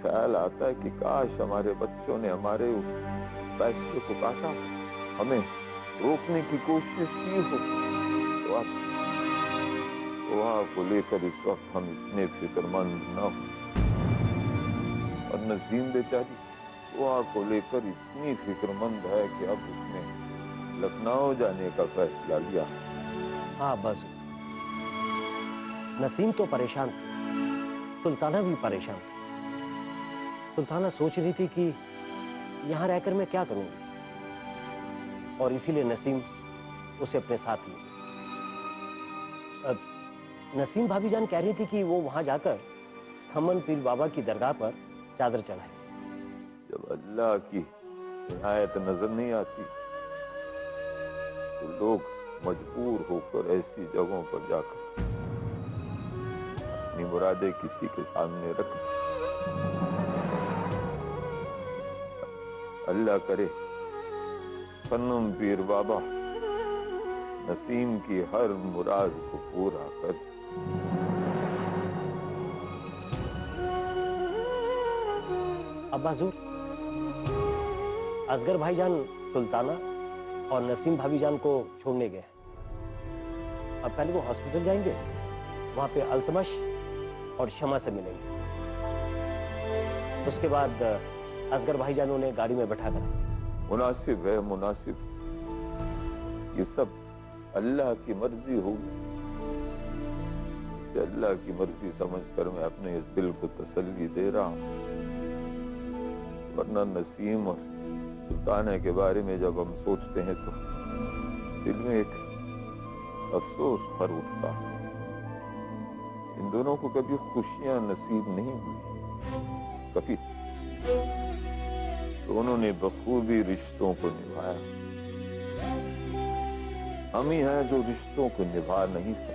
خیال آتا ہے کہ کاش ہمارے بچوں نے ہمارے اس فیصلے کو کاٹا، ہمیں روکنے کی کوشش کی ہو، تو آپ کو لے کر اس وقت ہم اتنے فکر مند نہ ہوں، اور نسیم بیچاری دعا کو لے کر اتنی فکر مند ہے کہ اب اس نے لکھنؤ جانے کا فیصلہ لیا۔ ہاں بس نسیم تو پریشان تھی، سلطانہ بھی پریشان تھی۔ سلطانہ سوچ رہی تھی کہ یہاں رہ کر میں کیا کروں گی، اور اسی لیے نسیم اسے اپنے ساتھ لی۔ نسیم بھابی جان کہہ رہی تھی کہ وہ وہاں جا کر کھمن پیر بابا کی درگاہ پر چادر چڑھائے۔ جب اللہ کی عنایت نظر نہیں آتی تو لوگ مجبور ہو کر ایسی جگہوں پر جا کر اپنی مرادیں کسی کے سامنے رکھ دیں۔ اللہ کرے کھمن پیر بابا نسیم کی ہر مراد کو پورا کر۔ ابا حضور، اصغر بھائی جان سلطانہ اور نسیم بھابی جان کو چھوڑنے گئے ہیں۔ اب پہلے وہ ہاسپٹل جائیں گے، وہاں پہ التمش اور شمع سے ملیں گے، اس کے بعد اصغر بھائی جان انہیں گاڑی میں بٹھا کر۔ مناسب ہے، مناسب، یہ سب اللہ کی مرضی ہوگی، اسے اللہ کی مرضی سمجھ کر میں اپنے اس دل کو تسلی دے رہا ہوں، ورنہ نسیم اور سلطانہ کے بارے میں جب ہم سوچتے ہیں تو دل میں ایک افسوس بھر اٹھتا ہے۔ ان دونوں کو کبھی خوشیاں نصیب نہیں ہوئی، کبھی دونوں نے بخوبی رشتوں کو نبھایا، ہم ہی ہیں جو رشتوں کو نبھا نہیں سکتے۔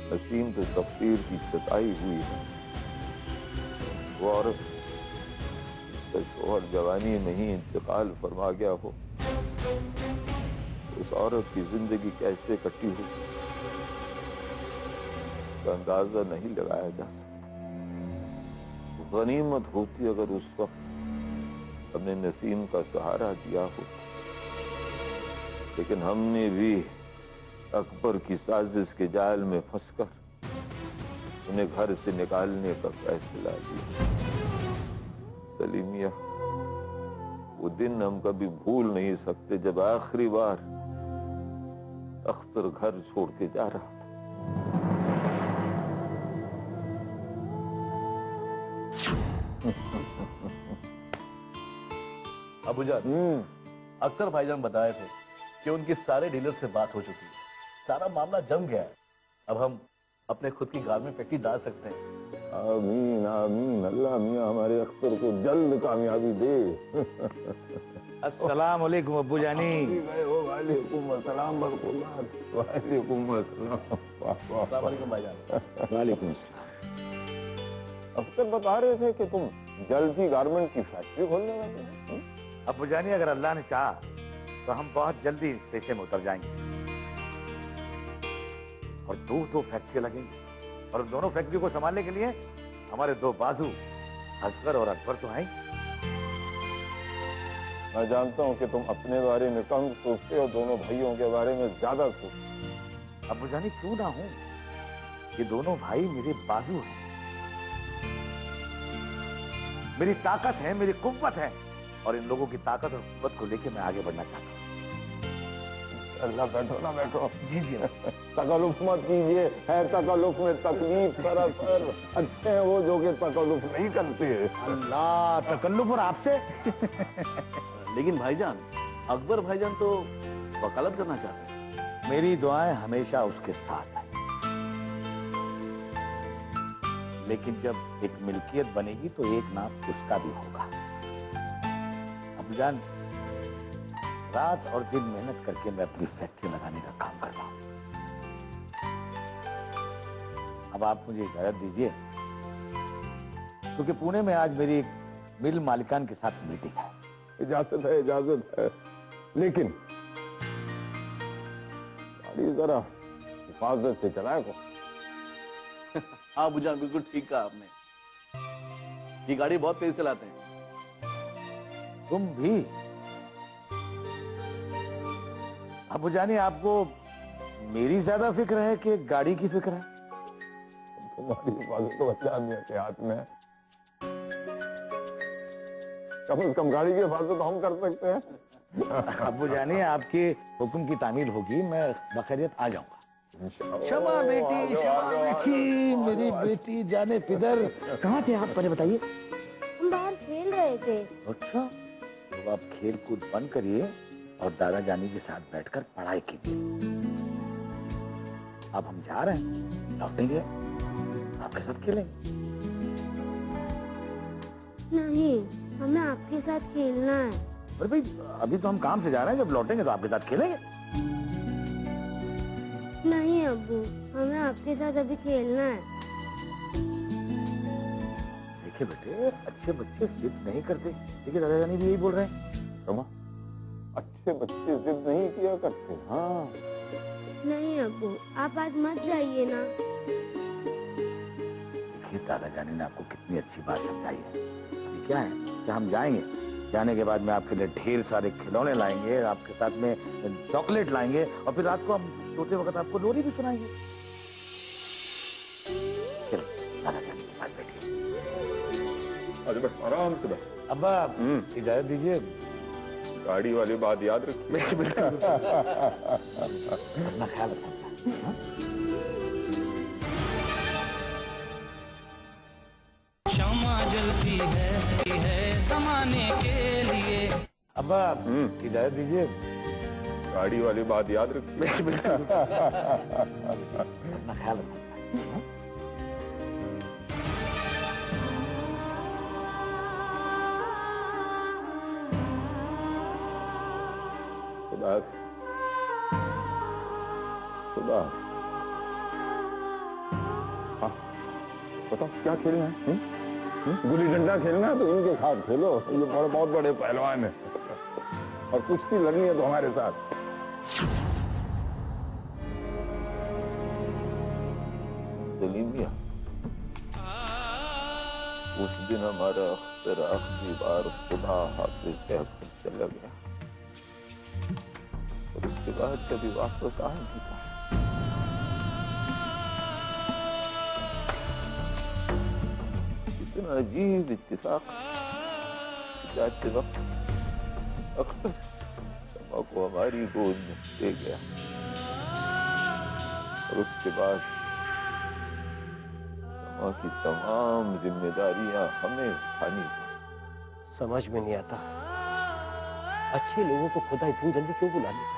نسیم تو تقدیر کی ستائی ہوئی ہے، وہ عورت جس کا شوہر جوانی میں ہی انتقال فرما گیا ہو، اس عورت کی زندگی کیسے کٹی ہو اس کا اندازہ نہیں لگایا جا سکتا۔ غنیمت ہوتی اگر اس وقت ہم نے نسیم کا سہارا دیا ہو، لیکن ہم نے بھی اکبر کی سازش کے جال میں پھنس کر انہیں گھر سے نکالنے کا فیصلہ لیا۔ سلیمیہ، وہ دن ہم کبھی بھول نہیں سکتے جب آخری بار اختر گھر چھوڑ کے جا رہا تھا۔ ابو جان، اختر بھائی جان بتائے تھے کہ ان کی سارے ڈیلر سے بات ہو چکی ہے، سارا معاملہ جم گیا ہے، اب ہم اپنے خود کی گارمنٹ فیکٹری ڈال سکتے ہیں۔ آمین آمین، اللہ میاں ہمارے اختر کو جلد کامیابی دے۔ السلام علیکم ابو جانی۔ وعلیکم السلام برکات، وعلیکم السلام۔ السلام علیکم بھائی جان۔ وعلیکم السلام۔ اختر بتا رہے تھے کہ تم جلد ہی گارمنٹ کی فیکٹری کھولنے والے ہو۔ ابو جانی اگر اللہ نے چاہا تو ہم بہت جلدی اس پیشے میں اتر جائیں گے، اور دو فیکٹری لگیں گی، اور دونوں فیکٹری کو سنبھالنے کے لیے ہمارے دو بازو اصغر اور اکبر تو ہیں۔ میں جانتا ہوں کہ تم اپنے بارے میں کم سوچتے اور دونوں بھائیوں کے بارے میں زیادہ سوچتے۔ ابو جانی کیوں نہ ہوں، یہ دونوں بھائی میرے بازو ہیں، میری طاقت ہے، میری قوت ہے، اور ان لوگوں کی طاقت اور قوت کو لے کے میں آگے بڑھنا چاہتا ہوں۔ اللہ بیٹھو نہ بیٹھو، جی جی۔ تکلف مت کیجیے، ہے تکلف میں تکلیف سراسر، اچھے ہیں وہ جو کہ تکلف نہیں کرتے۔ اللہ، تکلف اور آپ سے؟ لیکن بھائی جان، اکبر بھائی جان تو وکالت کرنا چاہتے ہیں۔ میری دعائیں ہمیشہ اس کے ساتھ ہیں، لیکن جب ایک ملکیت بنے گی تو ایک نام اس کا بھی ہوگا۔ ابو جان، رات اور دن محنت کر کے میں اپنی فیکٹری لگانے کا کام کر رہا ہوں۔ اب آپ مجھے اجازت دیجیے، کیونکہ پونے میں آج میری ایک مل مالکان کے ساتھ میٹنگ ہے۔ اجازت ہے، اجازت ہے، لیکن گاڑی ذرا حفاظت سے چلائے کو۔ ہاں ابو جان، بالکل ٹھیک کہا آپ نے۔ ये गाड़ी बहुत तेज चलाते हैं। तुम भी? अबू जानी, आपको मेरी ज्यादा फिक्र है कि गाड़ी की फिक्र है? तुम्हारी हिफाजत तो बचाने के हाथ में है। कम से कम गाड़ी की हिफाजत हम कर सकते हैं। अबू जानी, आपके हुक्म की तामील होगी, मैं बखैरियत आ जाऊंगा। शमा बेटी, शमा बेटी, मेरी बेटी जाने पिदर। कहाँ थे आप, पहले बताइए। हम बाहर खेल रहे थे। अच्छा, तो आप खेल कूद बंद करिए और दादा जानी के साथ बैठकर पढ़ाई कीजिए। अब हम जा रहे हैं, लौटेंगे आपके साथ खेलेंगे। नहीं, हमें आपके साथ खेलना है। अरे भाई, अभी तो हम काम से जा रहे हैं, जब लौटेंगे तो आपके साथ खेलेंगे। नहीं अब्बू, हमें आपके साथ अभी खेलना है। देखिए बेटे, अच्छे बच्चे जिद नहीं करते। देखिए दादा जानी भी यही बोल रहे हैं। रमा, अच्छे बच्चे जिद नहीं किया करते। हाँ, नहीं अब्बू, आप आज मत जाइए ना। देखिए दादा जानी ने आपको कितनी अच्छी बात समझाई है। अभी क्या है कि हम जाएंगे, जाने के बाद में आपके लिए ढेर सारे खिलौने लाएंगे, आपके साथ में चॉकलेट लाएंगे और फिर रात को हम सोते वक्त आपको लोरी भी सुनाएंगे। चलो दादा जानी के साथ बैठिए। अरे बस आराम से बैठ। अब्बा, इजाजत दीजिए। गाड़ी वाली बात याद रखिए। अपना ख्याल रखना। क्षमा जलती है जमाने के लिए। अब्बा, इजाजत दीजिए। गाड़ी वाली बात याद रखिए। अपना ख्याल रखना। खुदा खुदा। हाँ, बताओ क्या खेलना है? गुल्ली डंडा खेलना है तो इनके साथ खेलो, ये बहुत बड़े पहलवान है। और कुश्ती लड़नी है तो हमारे साथ। सलीम मियां, उस दिन हमारा अख्तर आखिरी बार खुदा हाफिज कहकर चला गया और उसके बाद कभी वापस आ नहीं पाया। इतना अजीब इत्तेफाक, जाते वक्त अख्तर समा को हमारी गोद में दे गया और उसके बाद समा की तमाम जिम्मेदारियां हमें उठानी पड़ी। समझ में नहीं आता, अच्छे लोगों को खुदा इतनी जल्दी क्यों बुला लेता?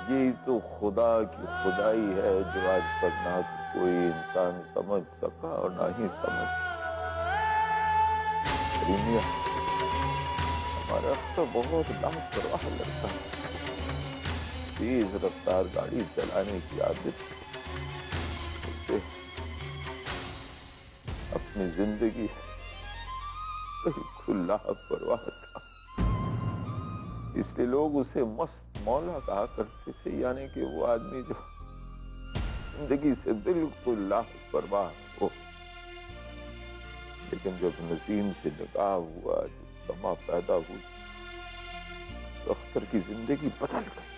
यही तो खुदा की खुदाई है जो आज तक ना कोई इंसान समझ सका और ना ही समझ सका। हमारा अख्तर बहुत लापरवाह लड़का है। तेज रफ्तार गाड़ी चलाने की आदत उसे अपनी जिंदगी बिल्कुल लापरवाह था। इसलिए लोग उसे मस्त मौला कहा करते थे, यानी कि वो आदमी जो जिंदगी से बिल्कुल लापरवाह हो। लेकिन जब नसीम से निकाह हुआ, जब समा पैदा हुई, तो अख्तर की जिंदगी बदल गई।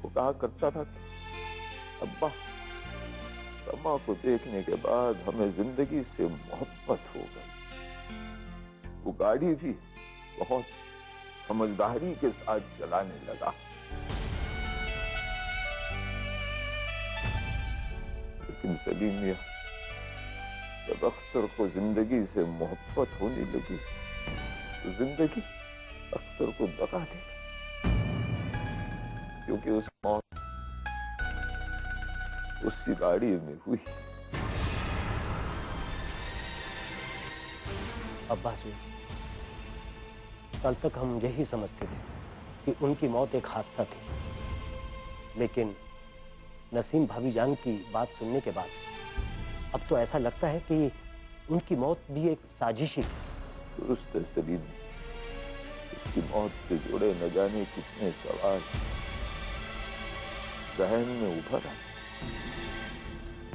वो कहा करता था कि अब्बा, समा को देखने के बाद हमें जिंदगी से मोहब्बत हो गई। वो गाड़ी भी बहुत समझदारी के साथ चलाने लगा। लेकिन सलीम मियां, जब अख्तर को जिंदगी से मोहब्बत होने लगी तो जिंदगी अख्तर को दगा दे गई, क्योंकि उस मौत उसी गाड़ी में हुई। अब्बास जी, कल तक हम यही समझते थे कि उनकी मौत एक हादसा थी, लेकिन नसीम भाभी जान की बात सुनने के बाद अब तो ऐसा लगता है कि उनकी मौत भी एक साजिश ही थी। दुरुस्त है सलीम, उसकी मौत से जुड़े न जाने कितने सवाल जहन में उभर आए।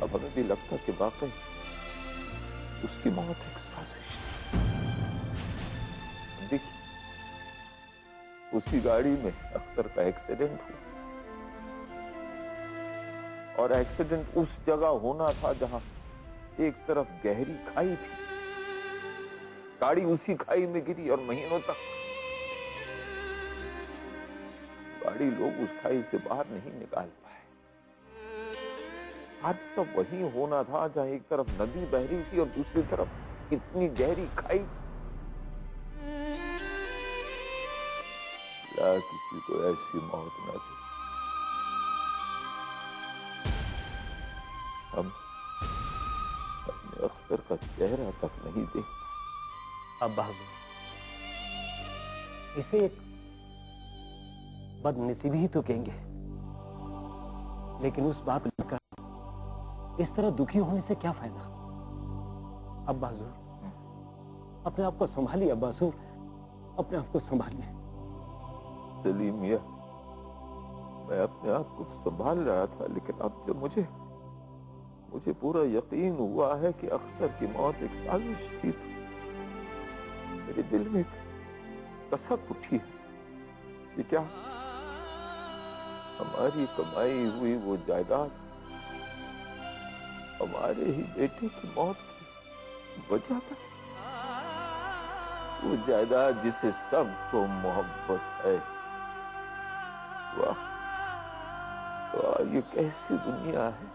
अब हमें भी लगता कि वाकई उसकी मौत एक साजिश थी। देखिए, उसी गाड़ी में अख्तर का एक्सीडेंट हुआ, और एक्सीडेंट उस जगह होना था जहां एक तरफ गहरी खाई थी। गाड़ी उसी खाई में गिरी और महीनों तक गाड़ी लोग उस खाई से बाहर नहीं निकाल पाए। हादसा वही होना था जहां एक तरफ नदी बह रही थी और दूसरी तरफ इतनी गहरी खाई। या किसी को ऐसी मौत न दे। हम अपने अख्तर का चेहरा तक नहीं देख। अब्बा हुजूर, इसे एक बदनसीबी ही तो कहेंगे, लेकिन उस बात का इस तरह दुखी होने से क्या फायदा। अब्बा हुजूर, अपने आप को संभालिए। अब्बा हुजूर, अपने आप को संभालिए। सलीम मियां, मैं अपने आप को संभाल रहा था, लेकिन अब जब मुझे पूरा यकीन हुआ है कि अख्तर की मौत एक साजिश थी, तो मेरे दिल में एक कसक उठी है कि क्या हमारी कमाई हुई वो जायदाद हमारे ही बेटे की मौत की वजह था। वो जायदाद जिसे सबको मोहब्बत है। वाह, वाह, ये कैसी दुनिया है।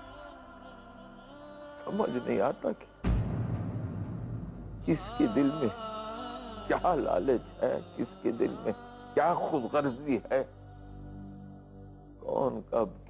समझ नहीं आता कि किसके दिल में क्या लालच है, किसके दिल में क्या खुदगर्जी है, कौन कब